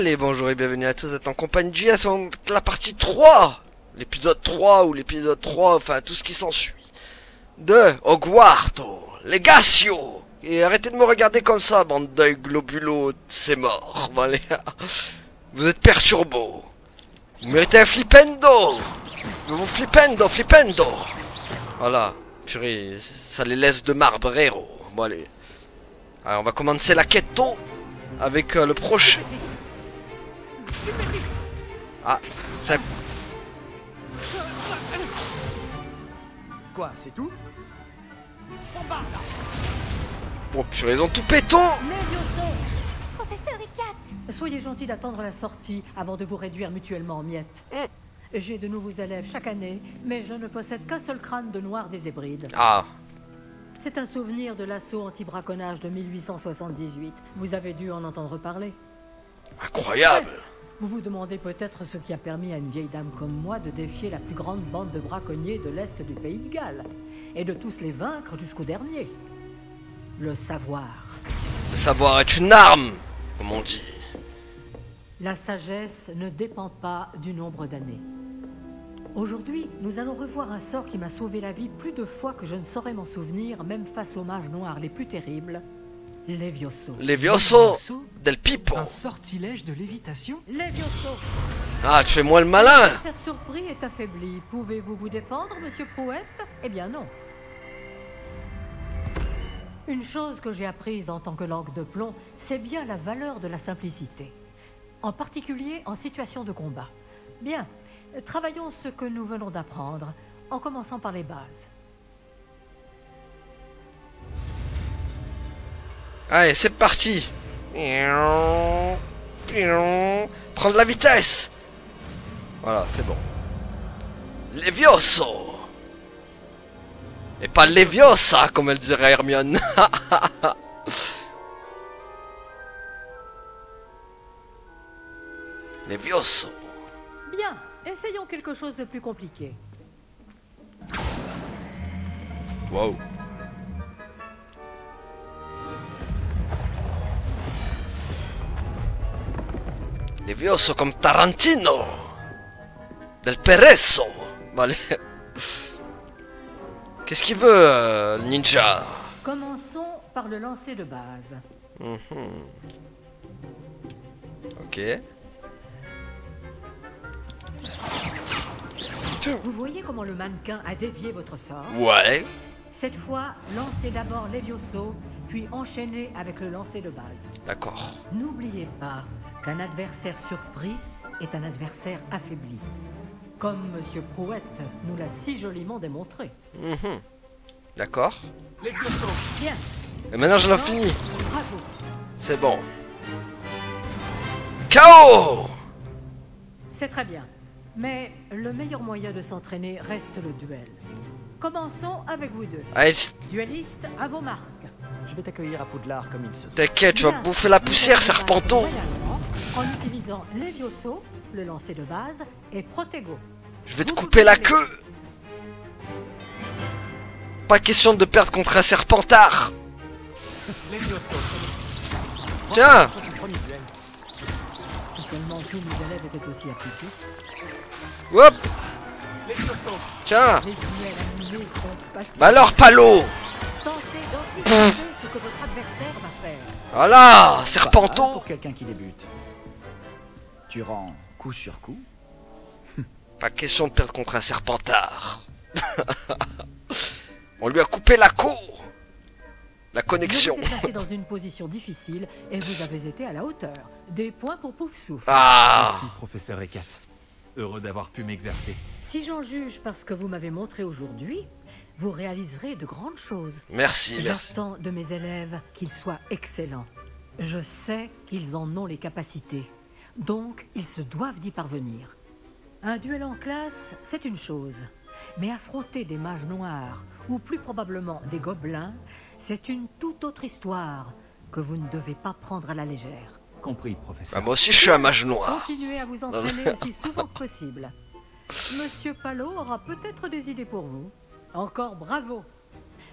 Allez, bonjour et bienvenue à tous, vous êtes en compagnie de JS, la partie 3, l'épisode 3 ou l'épisode 3, enfin tout ce qui s'ensuit, de Hogwarts Legatio. Et arrêtez de me regarder comme ça, bande d'œil globulo, c'est mort. Bon, allez, vous êtes perturbo. Vous méritez un flipendo. Vous flippendo. Voilà, purée, ça les laisse de marbre héros. Bon, allez. Alors, on va commencer la quête avec le prochain. Ah, ça... Quoi, c'est tout? Oh purée, ils ont tout péton. Professeur Icat, soyez gentil d'attendre la sortie avant de vous réduire mutuellement en miettes. J'ai de nouveaux élèves chaque année, mais je ne possède qu'un seul crâne de noir des Hébrides. Ah, C'est un souvenir de l'assaut anti-braconnage de 1878. Vous avez dû en entendre parler. incroyable. Vous vous demandez peut-être ce qui a permis à une vieille dame comme moi de défier la plus grande bande de braconniers de l'Est du pays de Galles, et de tous les vaincre jusqu'au dernier. Le savoir. Le savoir est une arme, comme on dit. La sagesse ne dépend pas du nombre d'années. Aujourd'hui, nous allons revoir un sort qui m'a sauvé la vie plus de fois que je ne saurais m'en souvenir, même face aux mages noirs les plus terribles, Levioso. Levioso del Pipo. Un sortilège de lévitation? Levioso! Ah, tu fais moi le malin. L'adversaire surpris est affaibli. Pouvez-vous vous défendre, monsieur Prouette? Eh bien non. Une chose que j'ai apprise en tant que langue de plomb, c'est bien la valeur de la simplicité. En particulier en situation de combat. Bien, travaillons ce que nous venons d'apprendre, en commençant par les bases. Allez, c'est parti. Prendre la vitesse. Voilà, c'est bon. Levioso. Et pas Leviosa, comme elle dirait Hermione. Levioso. Bien, essayons quelque chose de plus compliqué. Wow. Levioso comme Tarantino. Del Perezo. Bon, allez. Qu'est-ce qu'il veut, le ninja? Commençons par le lancer de base. Ok. Vous voyez comment le mannequin a dévié votre sort? Ouais. Cette fois, lancez d'abord Levioso, puis enchaînez avec le lancer de base. D'accord. N'oubliez pas qu'un adversaire surpris est un adversaire affaibli. Comme Monsieur Prouette nous l'a si joliment démontré. D'accord. Bien, Et maintenant je l'ai fini. bravo. C'est bon. KO. C'est très bien. Mais le meilleur moyen de s'entraîner reste le duel. Commençons avec vous deux. Allez, Duellistes, à vos marques. Je vais t'accueillir à Poudlard comme il se doit. t'inquiète, tu vas Bien. bouffer la poussière, Vous allez Serpento. battre royalement en utilisant Levioso, le lancer de base, et Protego. Je vais te Vous couper pouvez la aller. queue. Pas question de perdre contre un Serpentard. Tiens. Si seulement tous mes élèves étaient aussi appliqués. Hop. Tiens. Les duels animés sont passibles. Bah alors, Palo. Tentez d'anticiper ce que votre adversaire va faire. Voilà, Pas mal Serpento. pour quelqu'un qui débute. Tu rends coup sur coup. Pas question de perdre contre un Serpentard. On lui a coupé la queue. La connexion. Je vous ai placé dans une position difficile et vous avez été à la hauteur. Des points pour Poufsouffle. Ah. Merci, professeur Ecat. Heureux d'avoir pu m'exercer. Si j'en juge par ce que vous m'avez montré aujourd'hui, vous réaliserez de grandes choses. Merci, merci. J'attends de mes élèves qu'ils soient excellents. Je sais qu'ils en ont les capacités. Donc, ils se doivent d'y parvenir. Un duel en classe, c'est une chose. Mais affronter des mages noirs, ou plus probablement des gobelins, c'est une toute autre histoire que vous ne devez pas prendre à la légère. Compris, Bah, professeur. moi aussi, je suis un mage noir. Continuez à vous entraîner aussi souvent que possible. Monsieur Palot aura peut-être des idées pour vous. Encore bravo.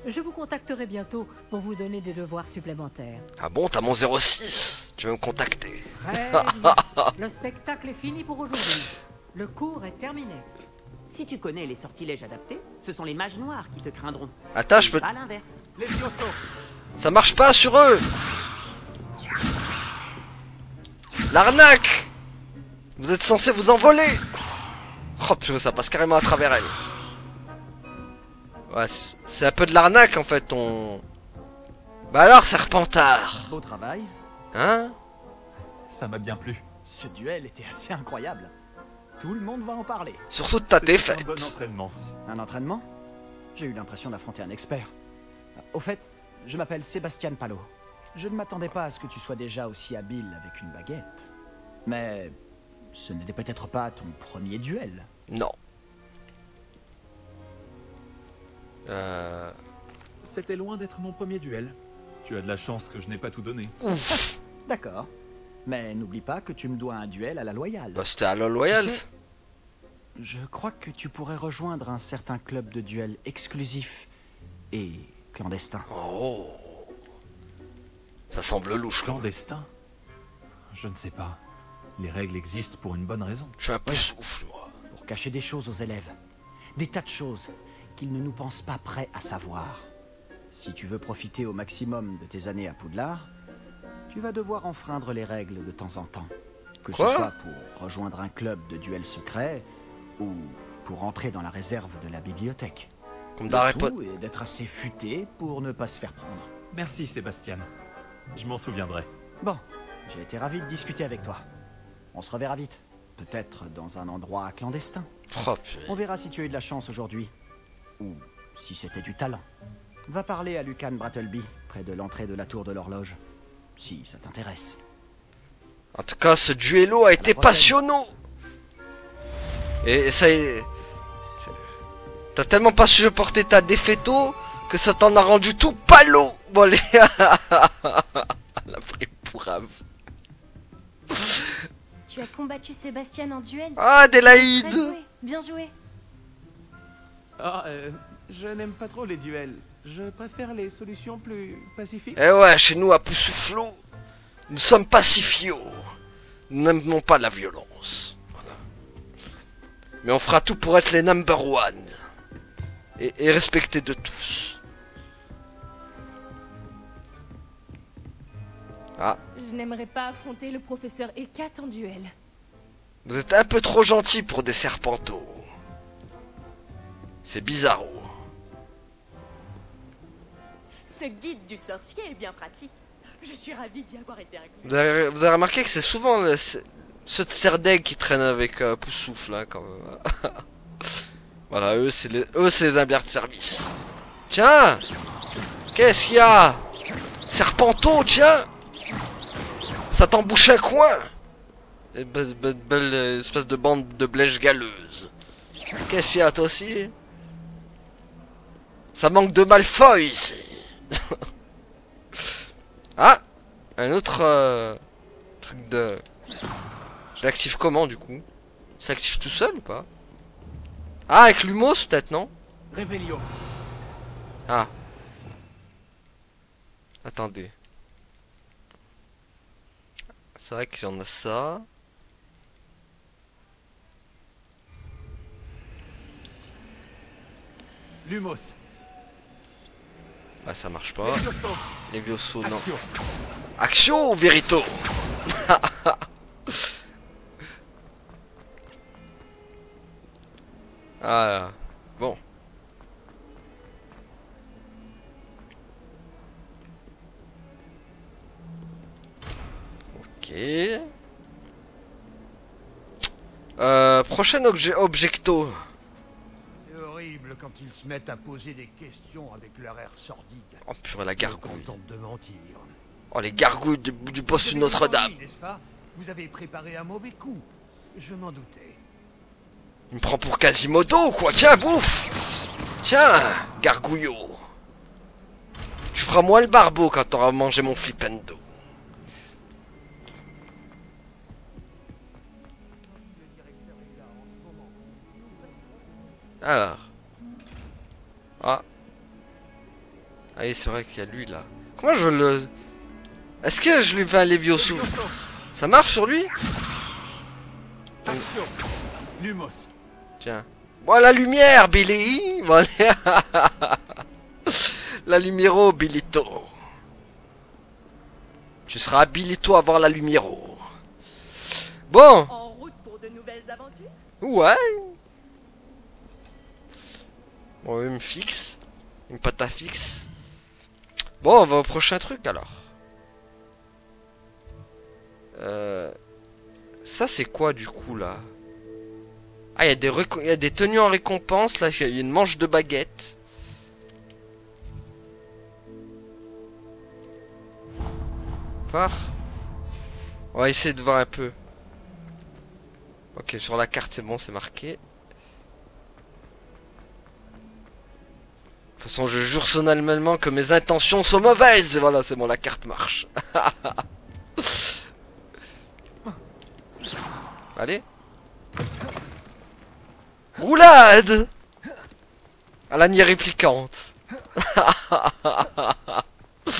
Je vous contacterai bientôt pour vous donner des devoirs supplémentaires. Ah bon, t'as mon 06. Tu veux me contacter? Très bien. Le spectacle est fini pour aujourd'hui. Le cours est terminé. Si tu connais les sortilèges adaptés, ce sont les mages noirs qui te craindront. Attends, je peux... Pas l'inverse. Ça marche pas sur eux. L'arnaque. Vous êtes censé vous envoler. Oh purée, ça passe carrément à travers elle. Ouais, c'est un peu de l'arnaque en fait, ton... Bah alors, Serpentard. Beau travail. Hein? Ça m'a bien plu. Ce duel était assez incroyable. Tout le monde va en parler. Surtout de ta C'était défaite. un bon entraînement. Un entraînement? J'ai eu l'impression d'affronter un expert. Au fait, je m'appelle Sébastien Palo. Je ne m'attendais pas à ce que tu sois déjà aussi habile avec une baguette. Mais ce n'était peut-être pas ton premier duel. Non. C'était loin d'être mon premier duel. Tu as de la chance que je n'ai pas tout donné. Ouf. D'accord. Mais n'oublie pas que tu me dois un duel à la loyale. Bah c'était à LOL Royals. Tu sais, je crois que tu pourrais rejoindre un certain club de duel exclusif et clandestin. Oh. Ça semble louche quand même. Clandestin? Je ne sais pas. Les règles existent pour une bonne raison. Je suis un peu souffle, moi. Pour cacher des choses aux élèves. Des tas de choses qu'ils ne nous pensent pas prêts à savoir. Si tu veux profiter au maximum de tes années à Poudlard, tu vas devoir enfreindre les règles de temps en temps. Que Quoi? ce soit pour rejoindre un club de duel secret ou pour entrer dans la réserve de la bibliothèque. Comme dans Harry Le Potter. tout est d'être assez futé pour ne pas se faire prendre. Merci Sébastien. Je m'en souviendrai. Bon, j'ai été ravi de discuter avec toi. On se reverra vite. Peut-être dans un endroit clandestin. Oh, purée. On verra si tu as eu de la chance aujourd'hui. Ou si c'était du talent. Va parler à Lucan Brattleby, près de l'entrée de la tour de l'horloge. Si ça t'intéresse. En tout cas, ce duello a été prochaine. passionnant. Et ça est... T'as tellement pas supporté ta défaito que ça t'en a rendu tout palo. Bon, allez. La pris pour Ave. Tu as combattu Sébastien en duel. Ah, Très Adélaïde. joué, bien joué. Ah, je n'aime pas trop les duels. Je préfère les solutions plus pacifiques. Eh ouais, chez nous à Poussouflot, nous sommes pacifiaux. Nous n'aimons pas la violence. Voilà. Mais on fera tout pour être les number one. Et respectés de tous. Ah, Je n'aimerais pas affronter le professeur Ekat en duel. vous êtes un peu trop gentil pour des serpentos. C'est bizarro. Ce guide du sorcier est bien pratique. Je suis ravie d'y avoir été inclus. Vous avez remarqué que c'est souvent ceux de Serdeg qui traînent avec Poussoufle, là, quand même. Voilà, eux c'est les imbières de service. Tiens, qu'est-ce qu'il y a? Serpentot, tiens. Ça t'embouche un coin. Belle espèce de bande de blèches galeuses. Qu'est-ce qu'il y a, toi aussi? Ça manque de Malfoy ici. Ah, un autre truc de... Je l'active comment, du coup? Ça active tout seul ou pas? Ah, avec Lumos, peut-être, non? Révélio. Ah. Attendez. C'est vrai qu'il y en a ça. Lumos. Bah, ça marche pas. Levioso. Levioso, non. Accio. Action ou Vérito? Ah là. Bon. Ok. Prochain objecto. C'est horrible quand ils se mettent à poser des questions avec leur air sordide. Oh purée, la gargouille. Contente de mentir. Oh, les gargouilles du boss de Vous avez Notre-Dame. envie, n'est-ce pas? Vous avez préparé un mauvais coup. Je m'en doutais. Il me prend pour Quasimodo ou quoi? Tiens, bouffe. Tiens, gargouillot. Tu feras moins le barbeau quand t'auras mangé mon flipendo. Alors. Ah. Ah oui, c'est vrai qu'il y a lui là. Comment je le... Est-ce que je lui fais un Lévioso? Ça marche sur lui? Action. Lumos. Tiens. Bon, la lumière, Billy. Bon, allez. La lumière, Bilito. Tu seras habilito à voir la lumière. Bon. En route pour de nouvelles aventures? Ouais. Bon, il me fixe. Une pâte fixe. Bon, on va au prochain truc alors. Ça c'est quoi du coup là? Ah, il y a des tenues en récompense. Là, il y a une manche de baguette. Phare. On va essayer de voir un peu. Ok, sur la carte c'est bon, c'est marqué. De toute façon, je jure solennellement que mes intentions sont mauvaises. Et voilà, c'est bon, la carte marche. Allez. Roulade. À la nier réplicante. Je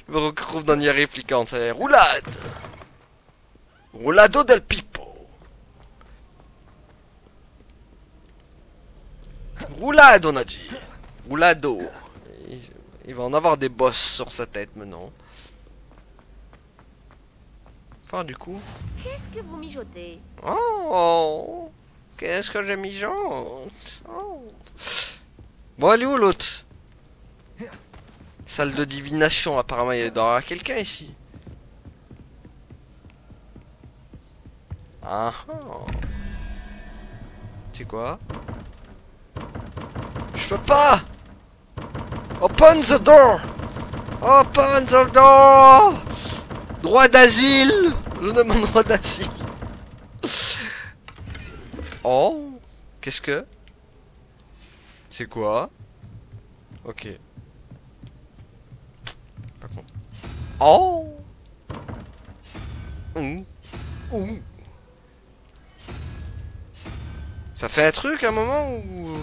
me retrouve dans nier réplicante. Roulade. Roulado del Pipo. Roulade, on a dit. Roulado. Il va en avoir des bosses sur sa tête maintenant. Enfin, du coup. Qu'est-ce que vous mijotez? Oh, qu'est-ce que j'ai mijote. Oh. Bon, elle est où l'autre? Salle de divination, apparemment il doit y avoir quelqu'un ici. Ah ah. C'est quoi? Je peux pas. Open the door. Open the door. Droit d'asile. Je demande droit d'asile. Oh. Qu'est-ce que? C'est quoi? Ok. Par contre. Oh. Ça fait un truc à un moment ou...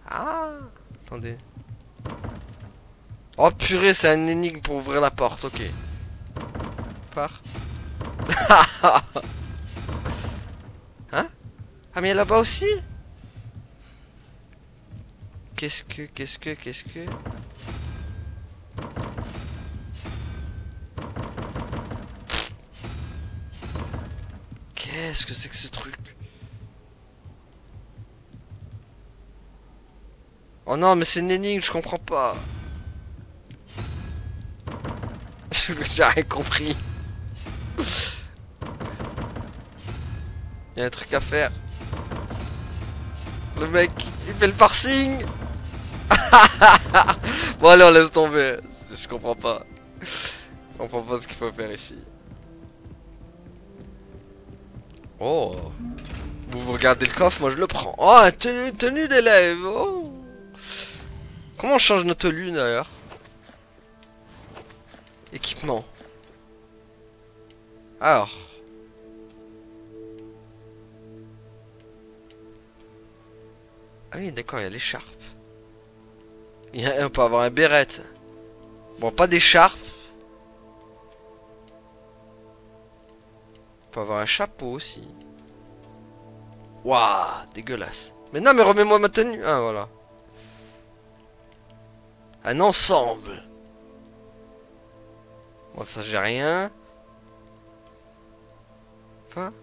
Ah. Attendez. Oh purée, c'est un énigme pour ouvrir la porte, ok. Part. Hein? Ah mais là-bas aussi? Qu'est-ce que... Qu'est-ce que c'est que ce truc? Oh non, mais c'est une énigme, je comprends pas. J'ai rien compris. Il y a un truc à faire. Le mec, il fait le forcing. Bon allez, on laisse tomber. Je comprends pas. Je comprends pas ce qu'il faut faire ici. Oh. Vous regardez le coffre, moi je le prends. Oh, une tenue d'élève. Oh. Comment on change notre tenue d'ailleurs? Équipement. Alors. Ah oui, d'accord, il y a l'écharpe. On peut avoir un béret. Bon, pas d'écharpe. On peut avoir un chapeau aussi. Waouh, dégueulasse. Mais non, mais remets-moi ma tenue. Ah, voilà. Un ensemble. Bon, ça, j'ai rien. Enfin.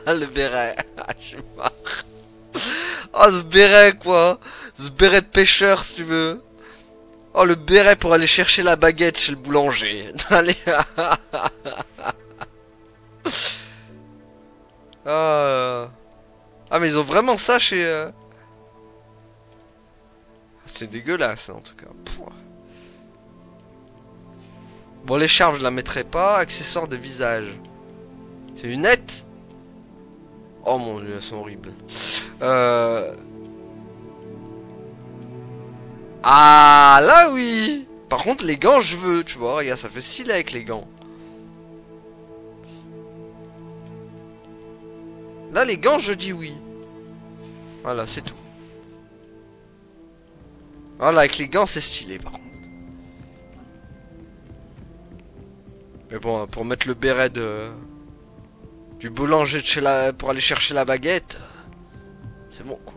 Le béret. Je suis marre. Oh, ce béret, quoi. Ce béret de pêcheur, si tu veux. Oh, le béret pour aller chercher la baguette chez le boulanger. Allez. Ah, mais ils ont vraiment ça chez... C'est dégueulasse, en tout cas. Pouah. Bon, l'écharpe, je la mettrai pas. Accessoires de visage. C'est une nette. Oh mon dieu, elles sont horribles. Ah, là oui. Par contre, les gants, je veux, tu vois. Regarde, ça fait stylé avec les gants. Là, les gants, je dis oui. Voilà, c'est tout. Voilà, avec les gants, c'est stylé, par contre. Mais bon, pour mettre le béret du boulanger de chez pour aller chercher la baguette, c'est bon, quoi.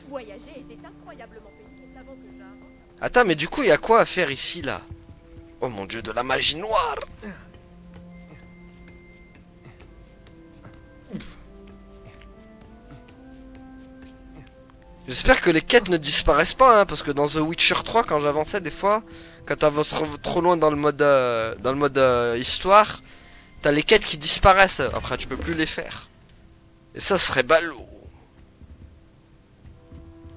Voyager était incroyablement pénible avant que j'invente. Attends, mais du coup, il y a quoi à faire ici, là? Oh mon dieu, de la magie noire! J'espère que les quêtes ne disparaissent pas, hein, parce que dans The Witcher 3, quand j'avançais, des fois, quand t'avances trop loin dans le mode histoire, t'as les quêtes qui disparaissent. Après, tu peux plus les faire. Et ça serait ballot.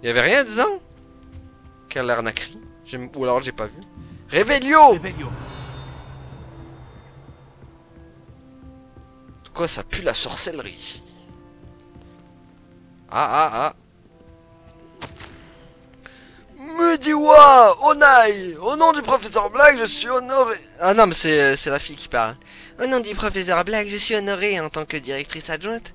Il y avait rien dedans? Quelle arnaquerie. Ou alors j'ai pas vu. Réveillon! Réveillon. Quoi, ça pue la sorcellerie ici. Ah. Mediwa Onai, au nom du professeur Black, je suis honoré. Ah non, mais c'est la fille qui parle. Au nom du professeur Black, je suis honoré en tant que directrice adjointe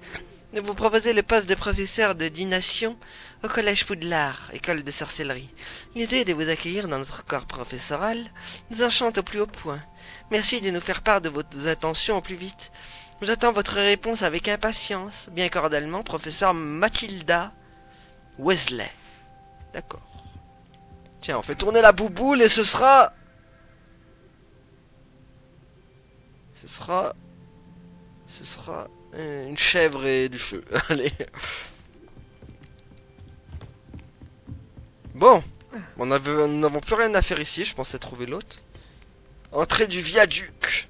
de vous proposer le poste de professeur de divination au collège Poudlard, école de sorcellerie. L'idée de vous accueillir dans notre corps professoral nous enchante au plus haut point. Merci de nous faire part de vos intentions au plus vite. J'attends votre réponse avec impatience. Bien cordialement, professeur Mathilda Wesley. D'accord. Tiens, on fait tourner la bouboule et ce sera une chèvre et du feu. Allez. Bon, nous n'avons plus rien à faire ici. Je pensais trouver l'autre. Entrée du viaduc.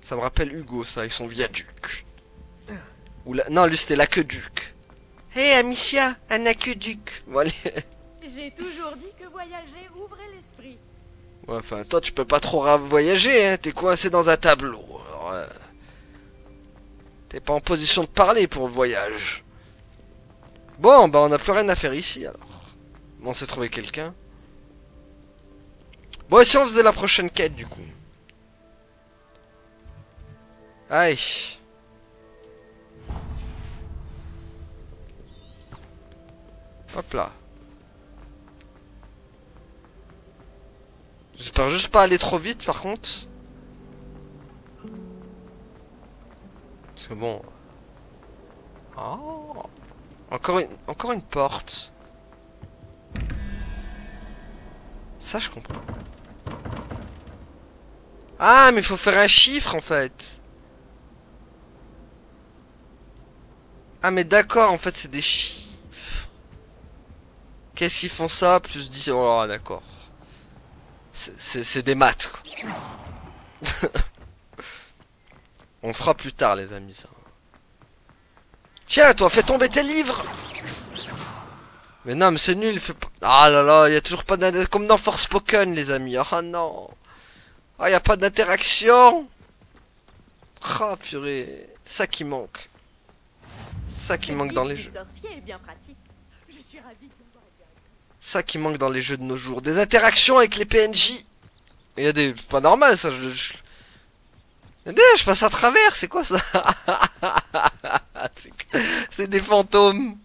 Ça me rappelle Hugo, ça, avec son viaduc. Non, lui c'était l'aqueduc. Hé, Amicia, un aqueduc. Bon, allez. J'ai toujours dit que voyager ouvrait l'esprit. Ouais, enfin, toi, tu peux pas trop voyager, hein. T'es coincé dans un tableau. Alors, t'es pas en position de parler pour le voyage. Bon, bah, on n'a plus rien à faire ici, alors. Bon, on s'est trouvé quelqu'un. Bon, et si on faisait la prochaine quête, du coup? Aïe. Hop là. J'espère juste pas aller trop vite par contre. Parce que bon. Oh. Encore une porte. Ça je comprends. Ah mais il faut faire un chiffre en fait. Ah mais d'accord, en fait c'est des chiffres. Qu'est-ce qu'ils font ça? Plus 10... Oh d'accord. C'est des maths quoi. On fera plus tard les amis ça. Tiens toi fais tomber tes livres. Mais non mais c'est nul, fais pas... Ah là là, il y a toujours pas d'interaction. Comme dans Forspoken les amis. Ah non. Ah y a pas d'interaction. Ah purée. Ça qui manque. Ça qui manque dans les jeux. Sorcier est bien pratique. Je suis ravie de voir. Ça qui manque dans les jeux de nos jours. Des interactions avec les PNJ. Il y a des... Pas normal ça. Je passe à travers. C'est quoi ça? C'est des fantômes.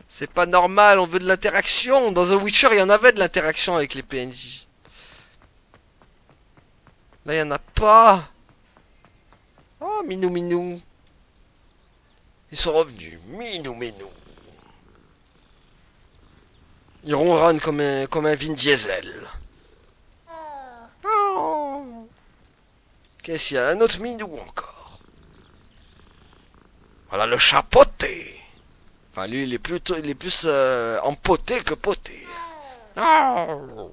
C'est pas normal. On veut de l'interaction. Dans The Witcher il y en avait de l'interaction avec les PNJ. Là il y en a pas. Oh minou minou. Ils sont revenus. Minou minou. Ils ronronnent comme un Vin Diesel. Oh. Qu'est-ce qu'il y a? Un autre minou encore. Voilà le chat poté. Enfin lui il est plus empoté que poté. Oh.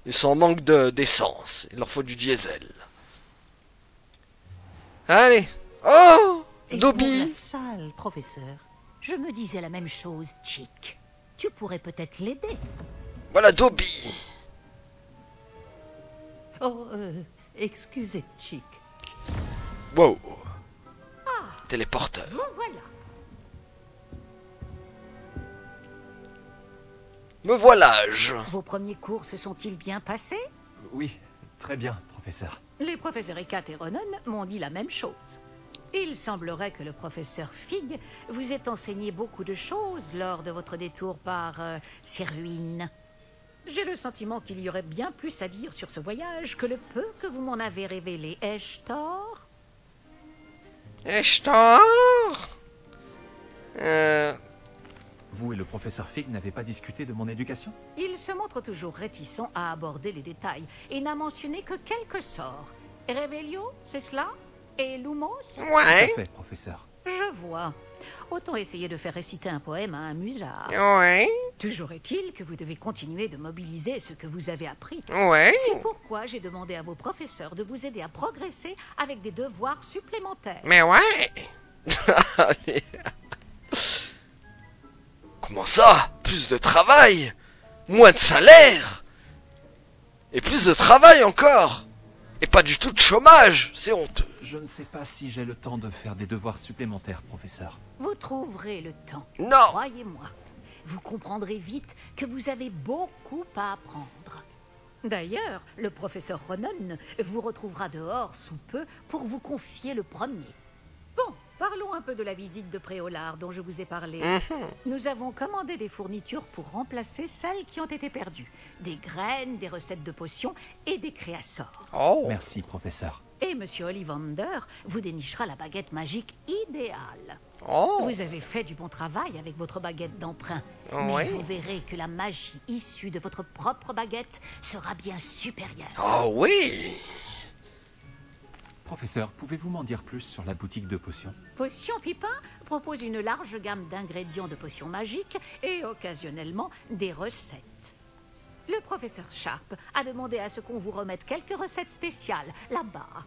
Ils sont en manque d'essence. Il leur faut du diesel. Allez. Oh Dobby. La salle, professeur. Je me disais la même chose, Chick. Tu pourrais peut-être l'aider. Voilà Dobby. Oh, excusez, Chick. Wow. Téléporteur. Bon, voilà. Me voilà-je. Vos premiers cours se sont-ils bien passés? Oui, très bien, professeur. Les professeurs Ekat et Ronan m'ont dit la même chose. Il semblerait que le professeur Fig vous ait enseigné beaucoup de choses lors de votre détour par ces ruines. J'ai le sentiment qu'il y aurait bien plus à dire sur ce voyage que le peu que vous m'en avez révélé. Ai-je tort? Ai-je tort? Vous et le professeur Fig n'avez pas discuté de mon éducation? Il se montre toujours réticent à aborder les détails et n'a mentionné que quelques sorts. Revelio, c'est cela? Et Lumos? Ouais. Tout à fait, professeur. Je vois. Autant essayer de faire réciter un poème à un musard. Ouais. Toujours est-il que vous devez continuer de mobiliser ce que vous avez appris. Ouais. C'est pourquoi j'ai demandé à vos professeurs de vous aider à progresser avec des devoirs supplémentaires. Mais ouais. Allez. Comment ça? Plus de travail? Moins de salaire? Et plus de travail encore? Et pas du tout de chômage? C'est honteux. Je ne sais pas si j'ai le temps de faire des devoirs supplémentaires, professeur. Vous trouverez le temps. Non. Croyez-moi. Vous comprendrez vite que vous avez beaucoup à apprendre. D'ailleurs, le professeur Ronon vous retrouvera dehors sous peu pour vous confier le premier. Bon, parlons un peu de la visite de Préolard dont je vous ai parlé. Nous avons commandé des fournitures pour remplacer celles qui ont été perdues. Des graines, des recettes de potions et des créassors. Oh. Merci, professeur. Et Monsieur Ollivander vous dénichera la baguette magique idéale. Oh. Vous avez fait du bon travail avec votre baguette d'emprunt. Mais Ouais. vous verrez que la magie issue de votre propre baguette sera bien supérieure. Oh oui. Professeur, pouvez-vous m'en dire plus sur la boutique de potions? Potion Pipin propose une large gamme d'ingrédients de potions magiques et occasionnellement des recettes. Le professeur Sharp a demandé à ce qu'on vous remette quelques recettes spéciales là-bas.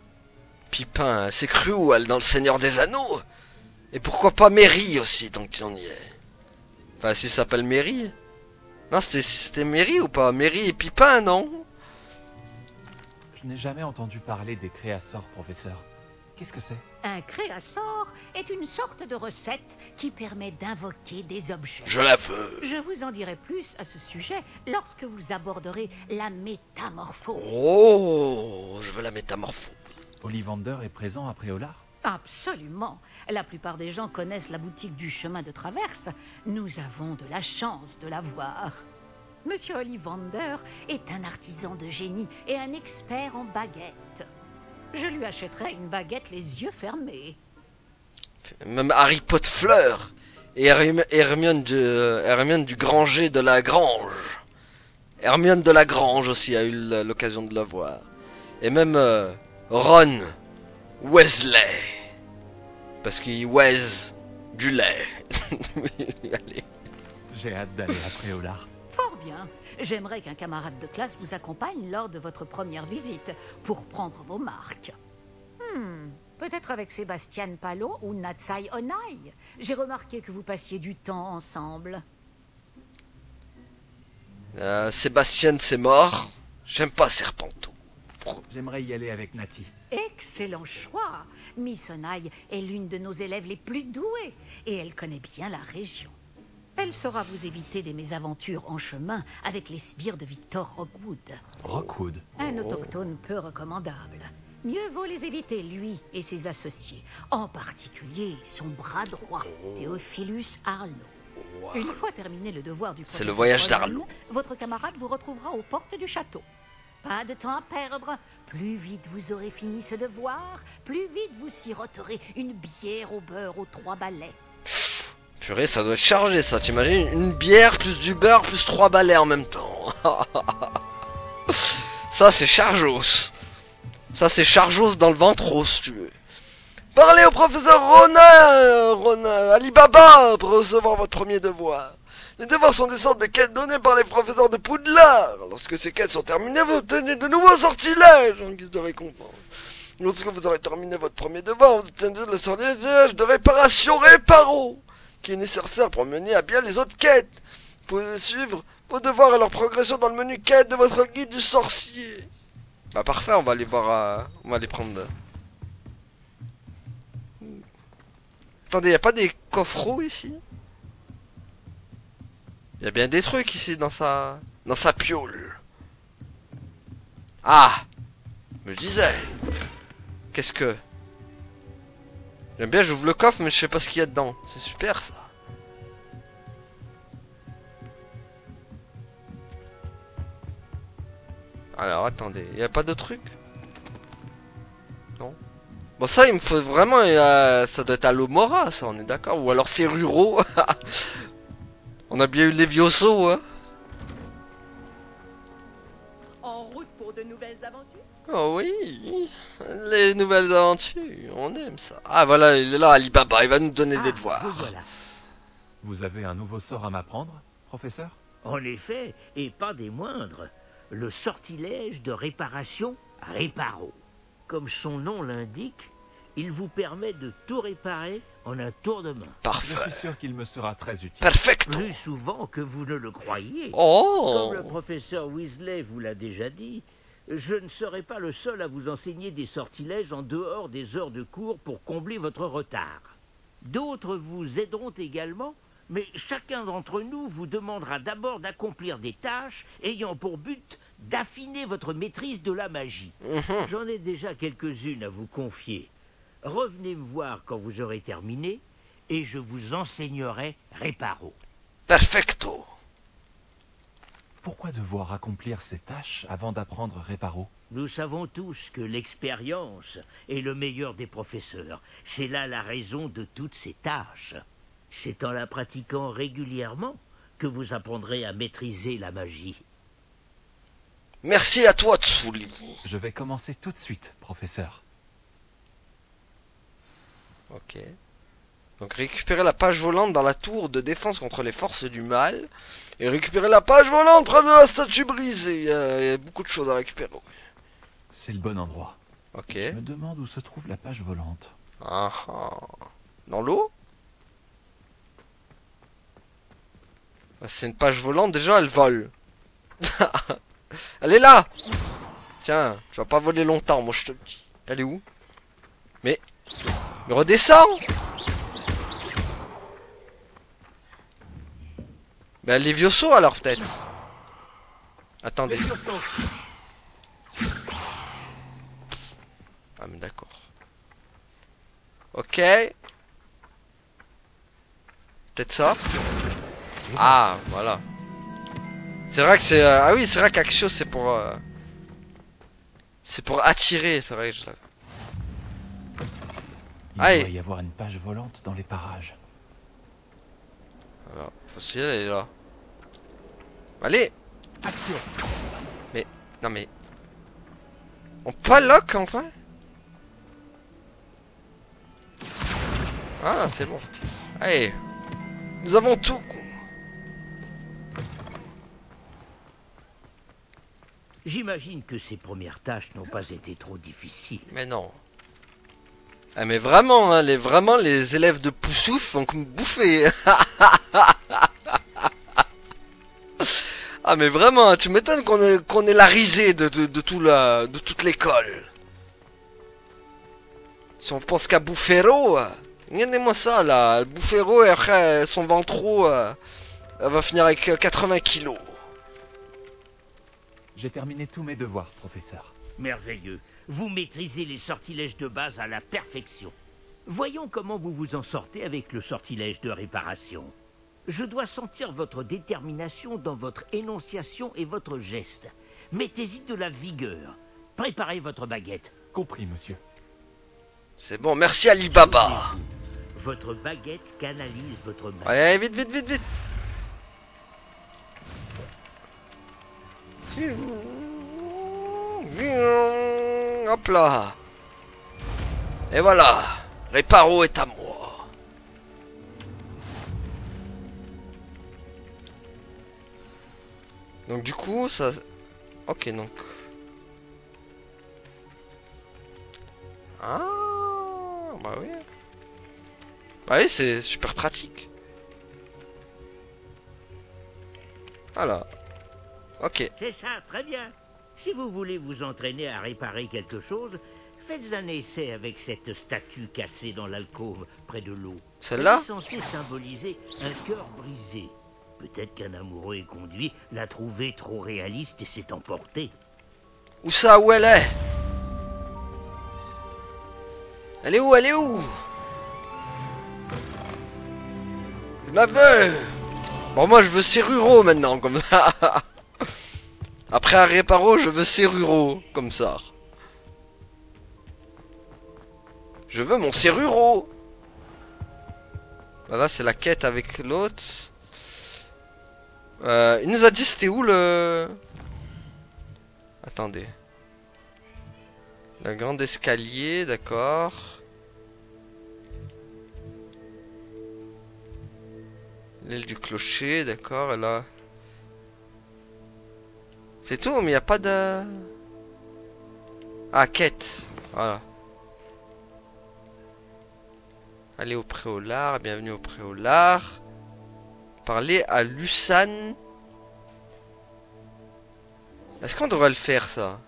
Pipin, c'est Cruel dans Le Seigneur des Anneaux. Et pourquoi pas Merry aussi, tant qu'il en y est. Enfin, s'il s'appelle Merry. Non, c'était Merry ou pas? Merry et Pipin, non? Je n'ai jamais entendu parler des créassors, professeur. Qu'est-ce que c'est? Un créassor est une sorte de recette qui permet d'invoquer des objets. Je la veux. Je vous en dirai plus à ce sujet lorsque vous aborderez la métamorphose. Oh, je veux la métamorphose. Ollivander est présent à Préolard? Absolument. La plupart des gens connaissent la boutique du chemin de traverse. Nous avons de la chance de la voir. Monsieur Ollivander est un artisan de génie et un expert en baguettes. Je lui achèterai une baguette les yeux fermés. Même Harry Potter et Hermione du Granger de la Grange. Hermione de la Grange aussi a eu l'occasion de la voir. Et même Ron Weasley. Parce qu'il Wes du lait. Allez. J'ai hâte d'aller à Préolard. Fort bien. J'aimerais qu'un camarade de classe vous accompagne lors de votre première visite pour prendre vos marques. Peut-être avec Sébastien Palo ou Natsai Onai. J'ai remarqué que vous passiez du temps ensemble. Sébastien, c'est mort. J'aime pas Serpentou. J'aimerais y aller avec Nati. Excellent choix. Miss Onai est l'une de nos élèves les plus douées et elle connaît bien la région. Elle saura vous éviter des mésaventures en chemin avec les sbires de Victor Rockwood. Rockwood. Un autochtone peu recommandable. Mieux vaut les éviter, lui et ses associés. En particulier son bras droit, Theophilus Arlo. Une fois terminé le devoir du C'est le voyage professeur d'Arlo. Ronan, votre camarade vous retrouvera aux portes du château. Pas de temps à perdre. Plus vite vous aurez fini ce devoir, plus vite vous siroterez une bière au beurre aux 3 balais. Purée, ça doit être chargé ça, t'imagines? Une bière, plus du beurre, plus 3 balais en même temps. Ça c'est chargos. Ça c'est chargos dans le ventre, si tu veux. Parlez au professeur Ronin, Alibaba, pour recevoir votre premier devoir. Les devoirs sont des sortes de quêtes données par les professeurs de Poudlard. Lorsque ces quêtes sont terminées, vous obtenez de nouveaux sortilèges en guise de récompense. Lorsque vous aurez terminé votre premier devoir, vous obtiendrez le sortilège de réparation Réparo, qui est nécessaire pour mener à bien les autres quêtes. Vous pouvez suivre vos devoirs et leur progression dans le menu quête de votre guide du sorcier. Bah parfait, on va aller voir, on va aller prendre... Attendez, y a pas des coffreaux ici? Il y a bien des trucs ici dans sa piole. Ah, je me disais. Qu'est-ce que... J'aime bien, j'ouvre le coffre, mais je sais pas ce qu'il y a dedans. C'est super, ça. Alors, attendez. Il n'y a pas de truc? Non. Bon, ça, il me faut vraiment... ça doit être à l'Omora, ça, on est d'accord? Ou alors c'est Ruro. On a bien eu les Vioso, hein. En route pour de nouvelles aventures? Oh oui, les nouvelles aventures, on aime ça. Ah voilà, il est là, Alibaba, il va nous donner des devoirs. vous voilà. Vous avez un nouveau sort à m'apprendre, professeur? En effet, et pas des moindres, le sortilège de réparation Réparo. Comme son nom l'indique, il vous permet de tout réparer en un tour de main. Parfait. Je suis sûr qu'il me sera très utile. Perfecto. Plus souvent que vous ne le croyez. Oh. Comme le professeur Weasley vous l'a déjà dit, je ne serai pas le seul à vous enseigner des sortilèges en dehors des heures de cours pour combler votre retard. D'autres vous aideront également, mais chacun d'entre nous vous demandera d'abord d'accomplir des tâches ayant pour but d'affiner votre maîtrise de la magie. J'en ai déjà quelques-unes à vous confier. Revenez me voir quand vous aurez terminé et je vous enseignerai Réparo. Perfecto. Pourquoi devoir accomplir ces tâches avant d'apprendre Réparo? Nous savons tous que l'expérience est le meilleur des professeurs. C'est là la raison de toutes ces tâches. C'est en la pratiquant régulièrement que vous apprendrez à maîtriser la magie. Merci à toi, Tsouli. Je vais commencer tout de suite, professeur. Ok. Donc récupérer la page volante dans la tour de défense contre les forces du mal. Et récupérer la page volante près de la statue brisée. Il y a beaucoup de choses à récupérer. C'est le bon endroit. Ok. Je me demande où se trouve la page volante. Ah, dans l'eau? C'est une page volante, déjà elle vole. Elle est là. Tiens, tu vas pas voler longtemps, moi je te le dis. Elle est où? Mais redescends. Ben les Vioso alors peut-être. Attendez. Ah mais d'accord. Ok. Peut-être ça. Ah voilà. C'est vrai que c'est... Ah oui c'est vrai qu'Axios c'est pour... C'est pour attirer, c'est vrai que je l'avais. Il doit y avoir une page volante dans les parages. Alors, facile, elle est là. Allez. Action. Mais, non mais... On peut pas lock enfin? Ah, c'est bon. Allez. Nous avons tout. J'imagine que ces premières tâches n'ont pas été trop difficiles. Mais non. Ah mais vraiment, hein, vraiment les élèves de Poussouf vont me bouffer. Ah mais vraiment, tu m'étonnes qu'on ait la risée de toute l'école. Si on pense qu'à Bouffero, regardez-moi ça là, le Bouffero et après son ventreau va finir avec 80 kilos. J'ai terminé tous mes devoirs, professeur. Merveilleux. Vous maîtrisez les sortilèges de base à la perfection. Voyons comment vous vous en sortez avec le sortilège de réparation. Je dois sentir votre détermination dans votre énonciation et votre geste. Mettez-y de la vigueur. Préparez votre baguette. Compris, monsieur. C'est bon, merci Alibaba. Votre baguette canalise votre magie. Allez, vite, vite, vite, vite. Hop là. Et voilà. Réparo est à moi. Donc du coup, ça... Ok, donc... Ah, bah oui. Bah oui, c'est super pratique. Voilà. Ok. C'est ça, très bien. Si vous voulez vous entraîner à réparer quelque chose, faites un essai avec cette statue cassée dans l'alcôve près de l'eau. Celle-là ? Elle est censée symboliser un cœur brisé. Peut-être qu'un amoureux éconduit l'a trouvée trop réaliste et s'est emporté. Où ça ? Où elle est ? Elle est où ? Elle est où ? la veux. Bon, moi, je veux Seruro maintenant, comme ça. Après un réparo, je veux Seruro, comme ça. Je veux mon Seruro. Voilà, c'est la quête avec l'autre. Il nous a dit c'était où le... Attendez. Le grand escalier, d'accord. L'aile du clocher, d'accord, et là... C'est tout, mais il n'y a pas de... Ah, quête. Voilà. Allez au Préolard, bienvenue au Préolard. Parler à Lusan. Est-ce qu'on devrait le faire, ça?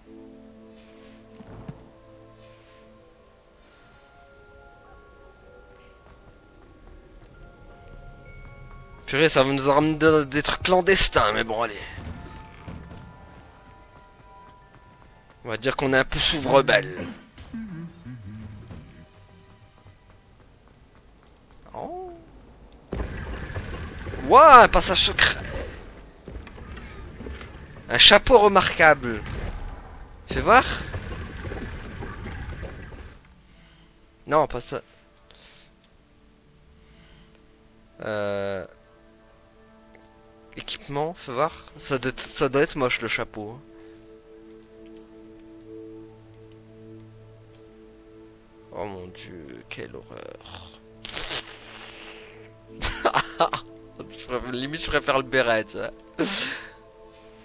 Purée, ça va nous ramener des trucs clandestins, mais bon, allez. On va dire qu'on est un poussouvre rebelle. Oh. Ouah, un passage secret. Un chapeau remarquable. Fais voir. Non, pas ça. Équipement, fais voir. Ça doit être moche le chapeau. Oh mon dieu, quelle horreur. Limite je préfère le béret, ça.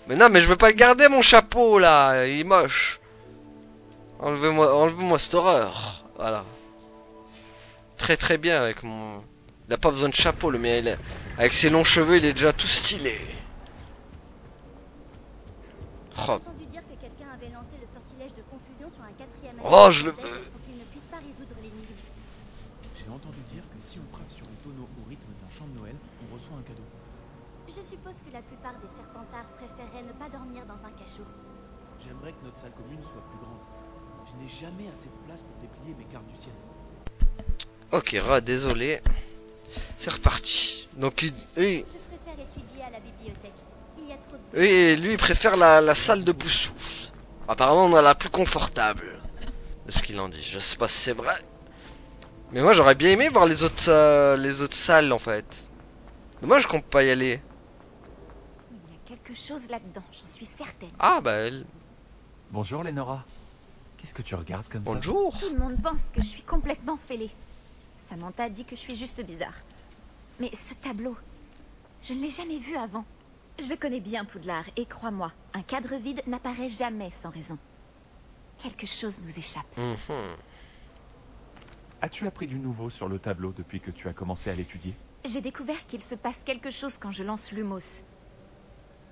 Mais non, mais je veux pas le garder mon chapeau là, il est moche. Enlevez-moi cette horreur. Voilà. Très très bien avec mon... Il a pas besoin de chapeau le mien, avec ses longs cheveux il est déjà tout stylé. Oh, oh je le veux. J'ai entendu dire que si on frappe sur les tonneaux au rythme d'un chant de Noël, on reçoit un cadeau. Je suppose que la plupart des serpentards préféreraient ne pas dormir dans un cachot. J'aimerais que notre salle commune soit plus grande. Je n'ai jamais assez de place pour déplier mes cartes du ciel. Ok, désolé. C'est reparti. Donc lui, Je préfère étudier à la bibliothèque. Il y a trop de... oui, lui il préfère la salle de Boussou. Apparemment on a la plus confortable. De ce qu'il en dit. Je sais pas si c'est vrai. Mais moi j'aurais bien aimé voir les autres salles en fait. Dommage qu'on peut pas y aller. Il y a quelque chose là-dedans, j'en suis certaine. Ah bah elle. Bonjour Lénora. Qu'est-ce que tu regardes comme ça? Bonjour. Tout le monde pense que je suis complètement fêlée. Samantha dit que je suis juste bizarre. Mais ce tableau, je ne l'ai jamais vu avant. Je connais bien Poudlard et crois-moi, un cadre vide n'apparaît jamais sans raison. Quelque chose nous échappe. As-tu appris du nouveau sur le tableau depuis que tu as commencé à l'étudier? J'ai découvert qu'il se passe quelque chose quand je lance l'humos.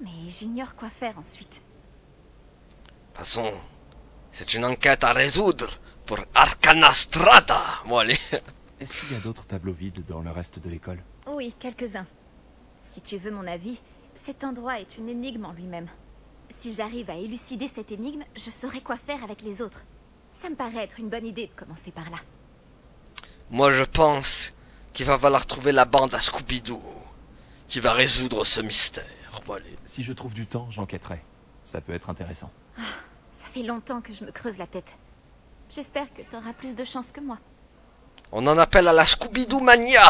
Mais j'ignore quoi faire ensuite. De toute façon, c'est une enquête à résoudre pour Arcana Strata. Bon allez. Est-ce qu'il y a d'autres tableaux vides dans le reste de l'école? Oui, quelques-uns. Si tu veux mon avis, cet endroit est une énigme en lui-même. Si j'arrive à élucider cette énigme, je saurai quoi faire avec les autres. Ça me paraît être une bonne idée de commencer par là. Moi je pense qu'il va falloir trouver la bande à Scooby-Doo qui va résoudre ce mystère. Bon, allez. Si je trouve du temps, j'enquêterai. Ça peut être intéressant. Ça fait longtemps que je me creuse la tête. J'espère que t'auras plus de chance que moi. On en appelle à la Scooby-Doo Mania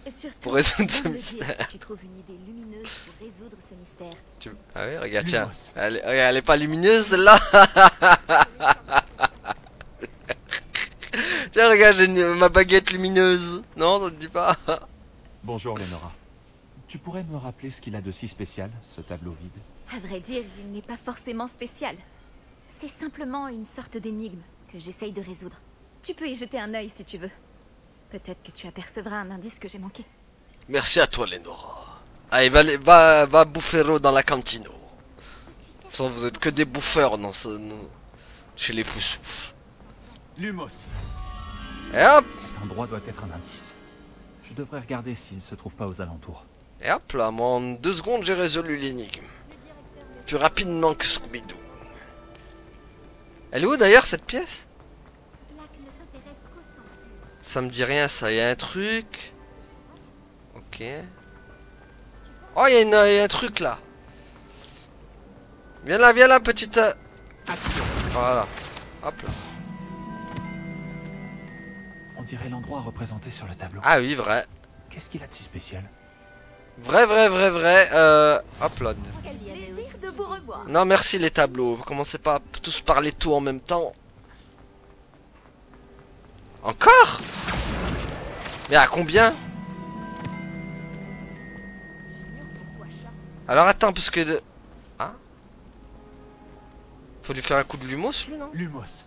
Et surtout, pour résoudre ce viens me dire mystère. si tu trouves une idée lumineuse pour résoudre ce mystère. Ah oui, regarde, tiens. Lumos. Elle est pas lumineuse, là. Tiens, regarde, j'ai ma baguette lumineuse. Non, ça te dit pas. Bonjour Lénora. Tu pourrais me rappeler ce qu'il a de si spécial, ce tableau vide? À vrai dire, il n'est pas forcément spécial. C'est simplement une sorte d'énigme que j'essaye de résoudre. Tu peux y jeter un œil si tu veux. Peut-être que tu apercevras un indice que j'ai manqué. Merci à toi, Lénora. Allez, va bouffer dans la cantine. De toute façon, vous êtes que des bouffeurs chez les poussous. Lumos. Et hop, Cet endroit doit être un indice. Je devrais regarder s'il ne se trouve pas aux alentours. et hop là, moi en 2 secondes j'ai résolu l'énigme. Plus rapidement que Scooby-Doo. Elle est où d'ailleurs cette pièce? Black ne s'intéresse qu'au sang. Ça me dit rien ça, il y a un truc. Ok. Ok. Oh, il y a un truc là. Viens là, petite... Voilà. Hop là. On dirait l'endroit représenté sur le tableau. Ah oui, vrai. Qu'est-ce qu'il a de si spécial? Vrai. Hop là. Quel plaisir de vous revoir. Non, merci les tableaux. Commencez pas à tous parler tout en même temps. Encore? Mais à combien? Alors attends, parce que... Ah? Faut lui faire un coup de lumos, lui, non? Lumos.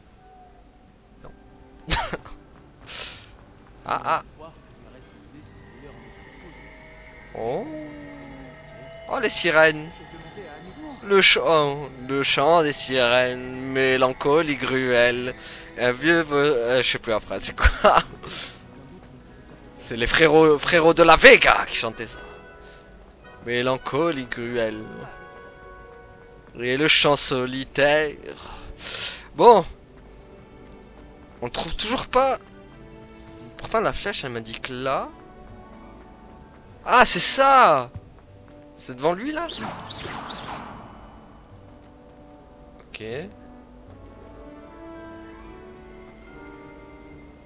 Non. Ah. Oh. Oh, les sirènes. Le chant des sirènes, mélancolique gruelle. Un vieux... je sais plus après, c'est quoi? C'est les frérots de la Vega qui chantaient ça. Mélancolique gruelle. Et le chant solitaire. Bon. On trouve toujours pas... Pourtant la flèche elle m'indique là. Ah c'est ça. C'est devant lui là. Ok.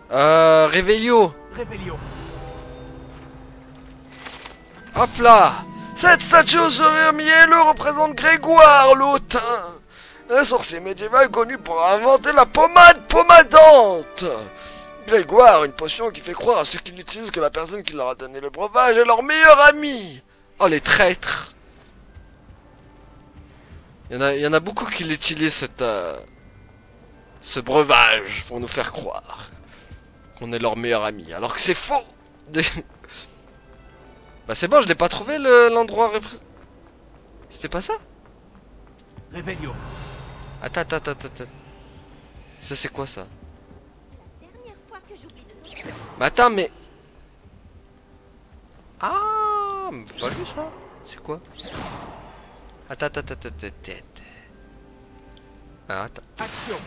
Réveillio. Hop là. Cette statue au sourire mielleux représente Grégoire l'Autain, un sorcier médiéval connu pour inventer la pommade pommadante. Grégoire, une potion qui fait croire à ceux qui l'utilisent que la personne qui leur a donné le breuvage est leur meilleur ami. Oh les traîtres. Il y en a beaucoup qui l'utilisent ce breuvage pour nous faire croire qu'on est leur meilleur ami, alors que c'est faux. Bah c'est bon, je l'ai pas trouvé l'endroit C'était pas ça? Réveillon. Attends. Ça c'est quoi ça? Mais attends, mais... Ah, mais pas vu ça? C'est quoi? Attends. Ah, attends. Action.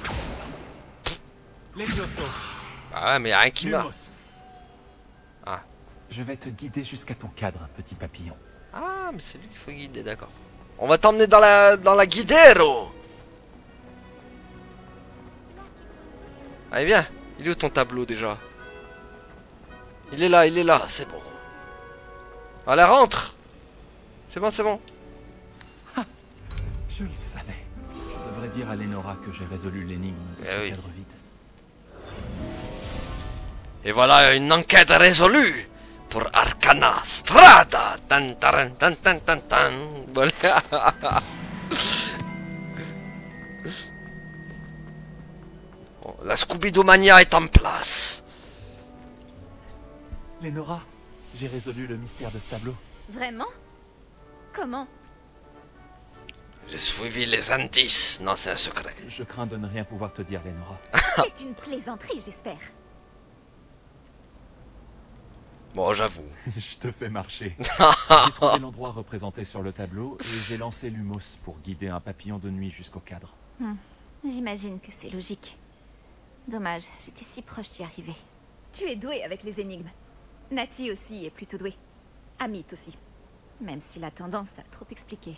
Levioso. Ah ouais, mais y'a rien qui m'a... Ah. Je vais te guider jusqu'à ton cadre, petit papillon. Ah, mais c'est lui qu'il faut guider, d'accord. On va t'emmener dans la guidero. Allez, viens. Il est où ton tableau déjà? Il est là, c'est bon. Allez, rentre. C'est bon. Je le savais. Je devrais dire à Lenora que j'ai résolu l'énigme de ce cadre vide. Et voilà une enquête résolue pour Arcana Strada. Tan. Voilà. Bon, la Scooby-Doo-mania est en place. Lenora, j'ai résolu le mystère de ce tableau. Vraiment? Comment? J'ai suivi les indices. Non, c'est un secret. Je crains de ne rien pouvoir te dire, Lenora. C'est une plaisanterie, j'espère. Bon, j'avoue. Je te fais marcher. J'ai trouvé l'endroit représenté sur le tableau et j'ai lancé Lumos pour guider un papillon de nuit jusqu'au cadre. J'imagine que c'est logique. Dommage, j'étais si proche d'y arriver. Tu es doué avec les énigmes. Nati aussi est plutôt douée. Amit aussi. Même s'il a tendance à trop expliquer.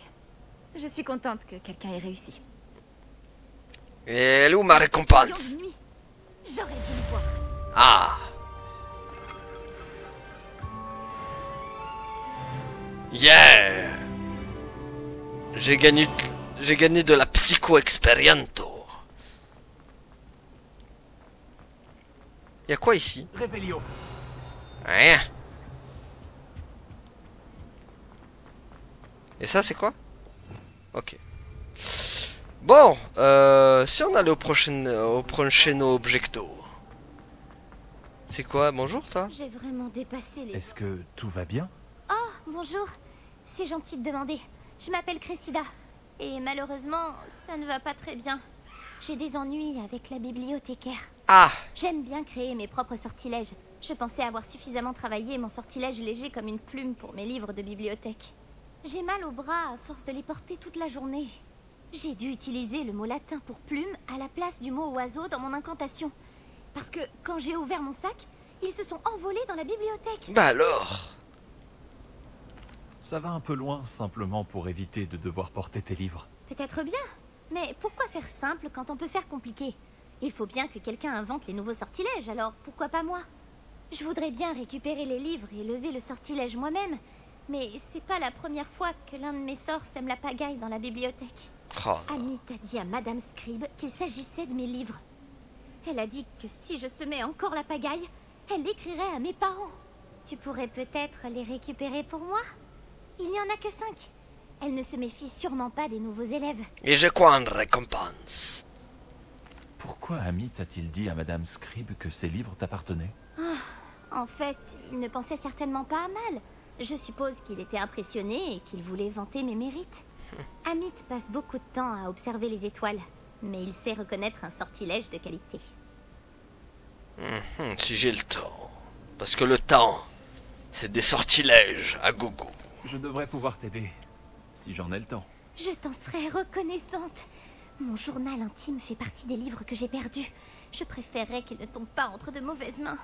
Je suis contente que quelqu'un ait réussi. Et elle est où ma récompense? Papillon de nuit. J'aurais dû le voir. Ah. Yeah. J'ai gagné de la psycho-experiento. Y'a quoi ici? Réveillon. Rien. Et ça c'est quoi? Ok. Bon, si on allait au prochain objecto. C'est quoi? Bonjour toi. J'ai vraiment dépassé les... Est-ce que tout va bien? Oh, bonjour. C'est gentil de demander. Je m'appelle Cressida. Et malheureusement, ça ne va pas très bien. J'ai des ennuis avec la bibliothécaire. Ah. J'aime bien créer mes propres sortilèges. Je pensais avoir suffisamment travaillé mon sortilège léger comme une plume pour mes livres de bibliothèque. J'ai mal au bras à force de les porter toute la journée. J'ai dû utiliser le mot latin pour plume à la place du mot oiseau dans mon incantation. Parce que quand j'ai ouvert mon sac, ils se sont envolés dans la bibliothèque. Bah alors. Ça va un peu loin, simplement pour éviter de devoir porter tes livres. Peut-être bien. Mais pourquoi faire simple quand on peut faire compliqué? Il faut bien que quelqu'un invente les nouveaux sortilèges, alors pourquoi pas moi? Je voudrais bien récupérer les livres et lever le sortilège moi-même. Mais c'est pas la première fois que l'un de mes sorts sème la pagaille dans la bibliothèque. Oh. Amit a dit à Madame Scribe qu'il s'agissait de mes livres. Elle a dit que si je semais encore la pagaille, elle l'écrirait à mes parents. Tu pourrais peut-être les récupérer pour moi? Il n'y en a que 5. Elle ne se méfie sûrement pas des nouveaux élèves. Et j'ai quoi en récompense? Pourquoi Amit a-t-il dit à Madame Scribe que ses livres t'appartenaient? En fait, il ne pensait certainement pas à mal. Je suppose qu'il était impressionné et qu'il voulait vanter mes mérites. Amit passe beaucoup de temps à observer les étoiles, mais il sait reconnaître un sortilège de qualité. Si j'ai le temps. Parce que le temps, c'est des sortilèges à gogo. Je devrais pouvoir t'aider, si j'en ai le temps. Je t'en serais reconnaissante. Mon journal intime fait partie des livres que j'ai perdus. Je préférerais qu'ils ne tombent pas entre de mauvaises mains.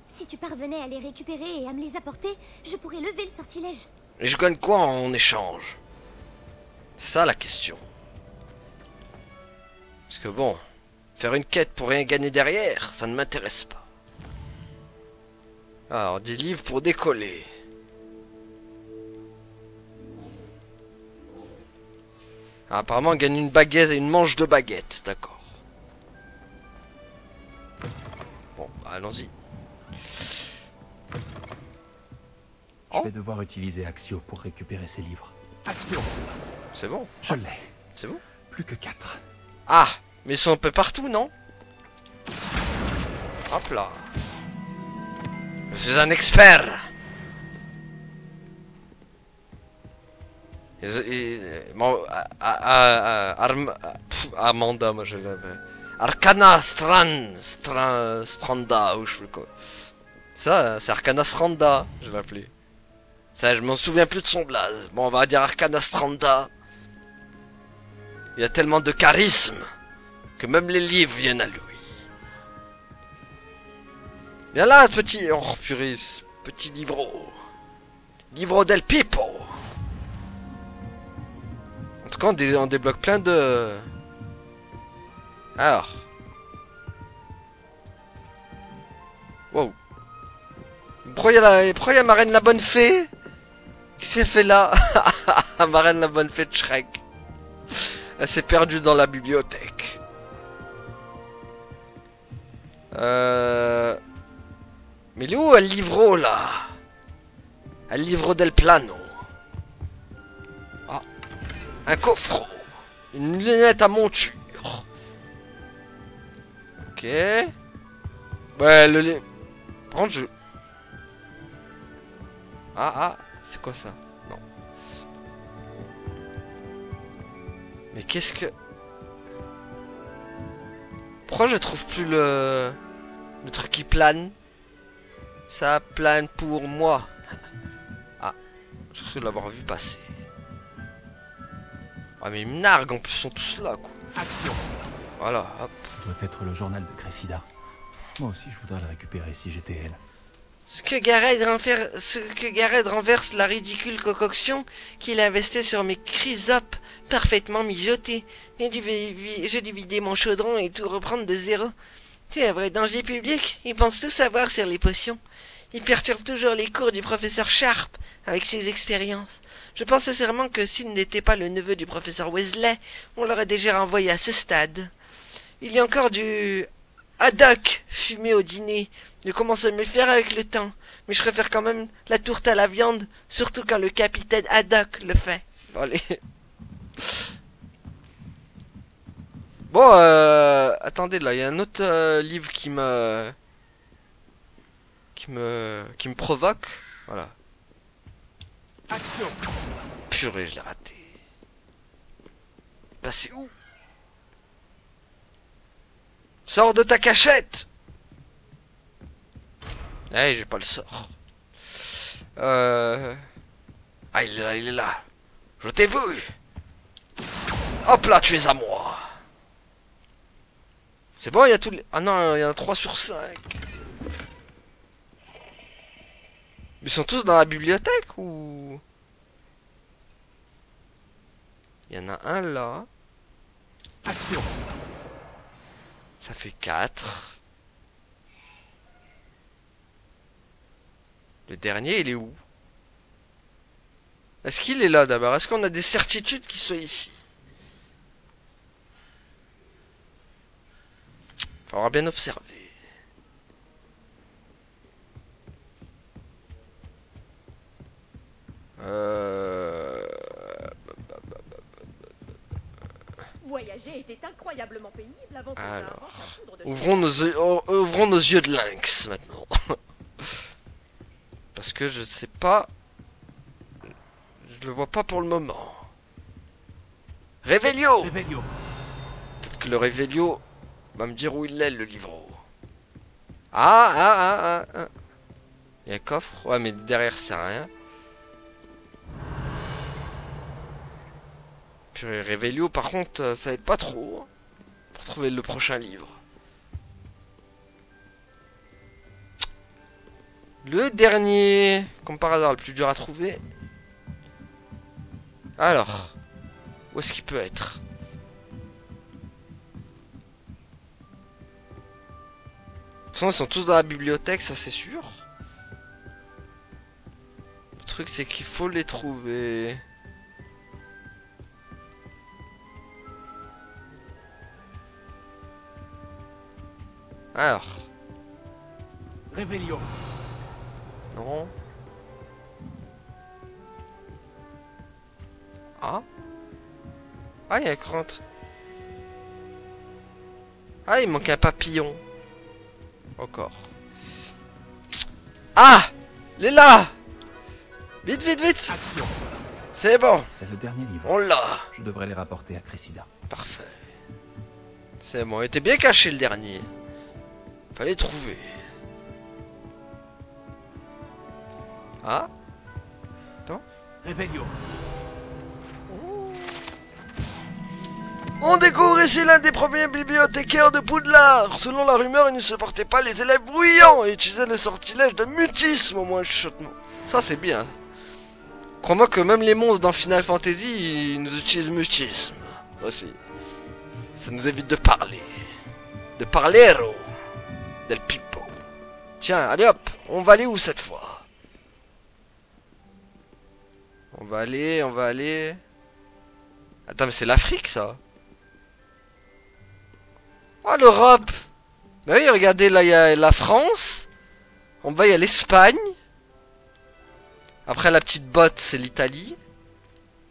Si tu parvenais à les récupérer et à me les apporter, je pourrais lever le sortilège. Et je gagne quoi en échange? C'est ça la question. Parce que bon, faire une quête pour rien gagner derrière, ça ne m'intéresse pas. Alors, des livres pour décoller. Ah, apparemment, on gagne une baguette et une manche de baguette, d'accord. Bon, allons-y. Je vais devoir utiliser Axio pour récupérer ses livres. Axio! C'est bon. Je l'ai. C'est bon. Plus que 4. Ah, mais ils sont un peu partout, non? Hop là. Je suis un expert. Amanda, moi je l'avais. Arcana Stranda, ou je sais quoi. Ça, c'est Arcana Stranda, je l'ai appelé. Ça, je m'en souviens plus de son blaze. Bon, on va dire Arcana Stranda. Il y a tellement de charisme que même les livres viennent à lui. Viens là, petit... Oh, purée, petit livro. Livro del Pipo. En tout cas, on débloque plein de... Alors. Wow. Pourquoi il y a ma reine la bonne fée? Qui s'est fait là? Ma reine la bonne fée de Shrek. Elle s'est perdue dans la bibliothèque. Mais il est où, el livro, là? El livro del plano. Ah. Un coffre. Une lunette à monture. Ok. Ouais, le... Par contre, je... Ah, c'est quoi ça? Non. Mais qu'est-ce que... Pourquoi je trouve plus le truc qui plane? Ça plane pour moi. Ah, je crois l'avoir vu passer. Ah mais ils me narguent en plus, ils sont tous là quoi. Action. Voilà, hop. Ça doit être le journal de Cressida. Moi aussi je voudrais le récupérer si j'étais elle. Ce que Gareth renverse la ridicule concoction qu'il investait sur mes chrysopes parfaitement mijotés. J'ai dû vider mon chaudron et tout reprendre de zéro. C'est un vrai danger public. Il pense tout savoir sur les potions. Il perturbe toujours les cours du professeur Sharp avec ses expériences. Je pense sincèrement que s'il n'était pas le neveu du professeur Weasley, on l'aurait déjà renvoyé à ce stade. Il y a encore du haddock fumé au dîner. Je commence à me le faire avec le temps, mais je préfère quand même la tourte à la viande, surtout quand le capitaine Haddock le fait. Bon, allez. Bon, attendez, là, il y a un autre livre qui me provoque. Voilà. Action. Purée, je l'ai raté. Bah, c'est où? Sors de ta cachette! Eh, j'ai pas le sort. Ah, il est là. Je t'ai vu. Hop là, tu es à moi. C'est bon, il y a tous les... Ah non, il y en a 3 sur 5. Ils sont tous dans la bibliothèque ou... Il y en a un là. Action. Ça fait 4. Le dernier, il est où? Est-ce qu'il est là d'abord? Est-ce qu'on a des certitudes qu'il soit ici? Faudra bien observer. Voyager était incroyablement pénible avant que Alors, j'invente la poudre de ouvrons nos yeux de lynx maintenant. Parce que je ne sais pas. Je le vois pas pour le moment. Réveillon. Réveillon. Peut-être que le Réveillon va me dire où il est, le livreau. Ah. Il y a un coffre. Ouais, mais derrière, c'est rien. Puis Réveillon, par contre, ça aide pas trop. Pour trouver le prochain livre. Le dernier, comme par hasard, le plus dur à trouver. Alors, où est-ce qu'il peut être? De toute façon, ils sont tous dans la bibliothèque, ça c'est sûr. Le truc, c'est qu'il faut les trouver. Alors. Réveillon. Non. Ah. Ah, il y a un rentre. Ah, il manque un papillon. Encore. Ah, il est là. Vite, vite, vite. C'est bon. C'est le dernier livre. On l'a. Je devrais les rapporter à Cressida. Parfait. C'est bon. Il était bien caché le dernier. Fallait trouver. Ah. Attends. Réveillon. On découvre ici l'un des premiers bibliothécaires de Poudlard. Selon la rumeur, il ne supportait pas les élèves bruyants et utilisait le sortilège de mutisme au moins le chuchotement. Ça c'est bien. Crois-moi que même les monstres dans Final Fantasy, ils nous utilisent mutisme aussi. Ça nous évite de parler. De parlero. Del pipo. Tiens, allez hop, on va aller où cette fois? On va aller... Attends, mais c'est l'Afrique ça? Ah, l'Europe! Bah oui, regardez, là, il y a la France. En bas, il y a l'Espagne. Après, la petite botte, c'est l'Italie.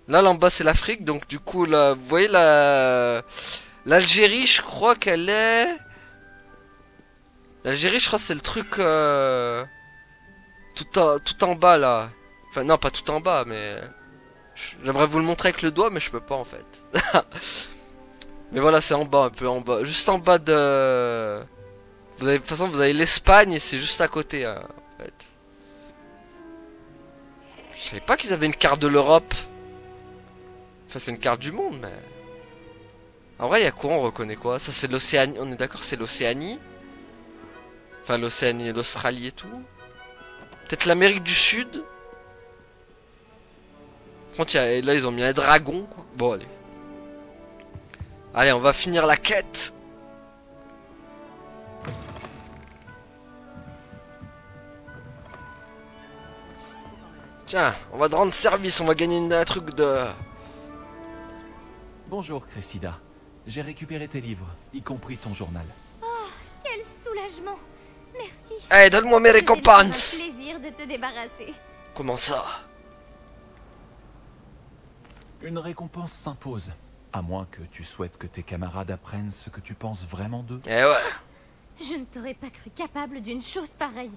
Là, en bas, c'est l'Afrique. Donc, du coup, là, vous voyez, l'Algérie, je crois qu'elle est... L'Algérie, je crois que c'est le truc... Tout en bas, là. Enfin, non, pas tout en bas, mais... J'aimerais vous le montrer avec le doigt, mais je peux pas, en fait. Mais voilà, c'est en bas, un peu en bas. Juste en bas de... Vous avez, de toute façon, vous avez l'Espagne et c'est juste à côté, hein, en fait. Je savais pas qu'ils avaient une carte de l'Europe. Enfin, c'est une carte du monde, mais... En vrai, il y a quoi? On reconnaît quoi? Ça, c'est l'Océanie. On est d'accord, c'est l'Océanie. Enfin, l'Océanie, l'Australie et tout. Peut-être l'Amérique du Sud. Par contre, là, ils ont mis un dragon, quoi. Bon, allez. Allez, on va finir la quête. Tiens, on va te rendre service, on va gagner un truc de... Bonjour, Cressida. J'ai récupéré tes livres, y compris ton journal. Oh, quel soulagement. Merci. Allez, donne-moi mes récompenses. C'est un plaisir de te débarrasser. Comment ça? Une récompense s'impose. À moins que tu souhaites que tes camarades apprennent ce que tu penses vraiment d'eux. Eh ouais. Je ne t'aurais pas cru capable d'une chose pareille.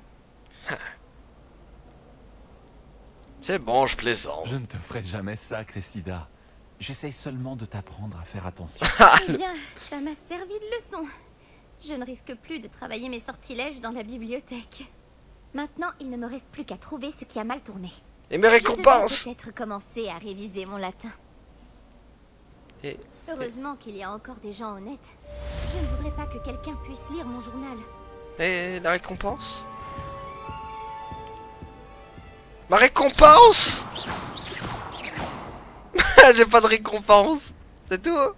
C'est bon, je plaisante. Je ne te ferai jamais ça, Cressida. J'essaye seulement de t'apprendre à faire attention. Eh bien, ça m'a servi de leçon. Je ne risque plus de travailler mes sortilèges dans la bibliothèque. Maintenant, il ne me reste plus qu'à trouver ce qui a mal tourné. Et mes récompenses? Je devrais peut-être commencer à réviser mon latin. Heureusement qu'il y a encore des gens honnêtes. Je ne voudrais pas que quelqu'un puisse lire mon journal. Et la récompense? Ma récompense? J'ai pas de récompense. C'est tout.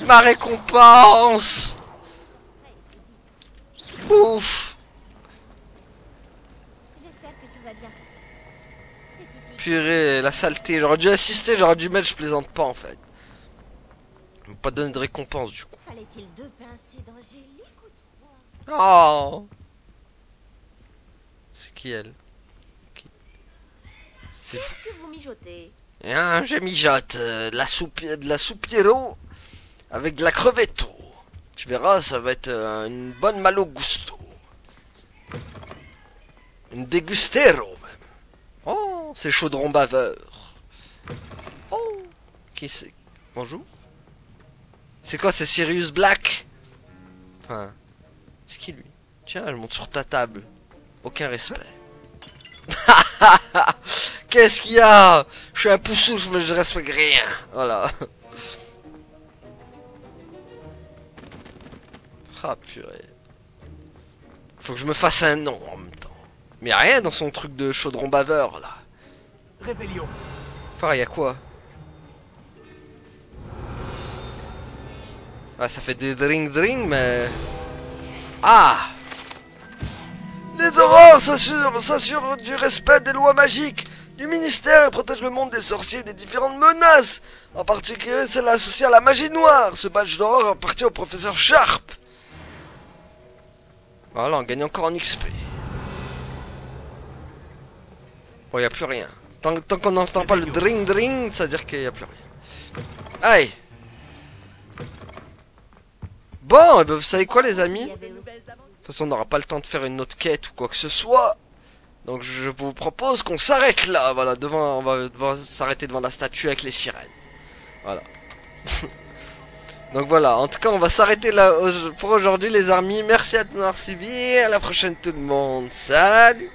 Ma récompense. Ouf. J'espère que tout va bien. Purée, la saleté. J'aurais dû assister, j'aurais dû mettre, je plaisante pas en fait. Ils m'ont pas donné de récompense du coup. Fallait-il deux pincées d'angélique ou trois? Oh. C'est qui elle? C'est Qu'est-ce que vous mijotez? Hein, je mijote de la soupiro avec de la crevetto. Tu verras, ça va être une bonne malo gusto. Une dégustero même. Oh, c'est chaudron baveur. Oh, qui c'est? Bonjour. C'est quoi, c'est Sirius Black? Enfin, c'est qui lui? Tiens, je monte sur ta table. Aucun respect. Qu'est-ce qu'il y a? Je suis un poussouf, mais je respecte rien. Voilà. Ah purée. Faut que je me fasse un nom en même temps. Mais y'a rien dans son truc de chaudron baveur là. Réveillon. Enfin, y'a quoi? Ah, ça fait des drink mais... Ah! Les aurores s'assurent du respect des lois magiques du ministère et protègent le monde des sorciers et des différentes menaces. En particulier celle associée à la magie noire. Ce badge d'aurore appartient au professeur Sharp. Voilà, on gagne encore en XP. Bon, y a plus rien. Tant qu'on n'entend pas le dring, ça veut dire qu'il y a plus rien. Aïe. Bon, et ben vous savez quoi les amis? De toute façon, on n'aura pas le temps de faire une autre quête ou quoi que ce soit. Donc je vous propose qu'on s'arrête là. Voilà, on va devoir s'arrêter devant la statue avec les sirènes. Voilà. Donc voilà, en tout cas on va s'arrêter là pour aujourd'hui les amis. Merci à tous d'avoir suivi. À la prochaine tout le monde. Salut.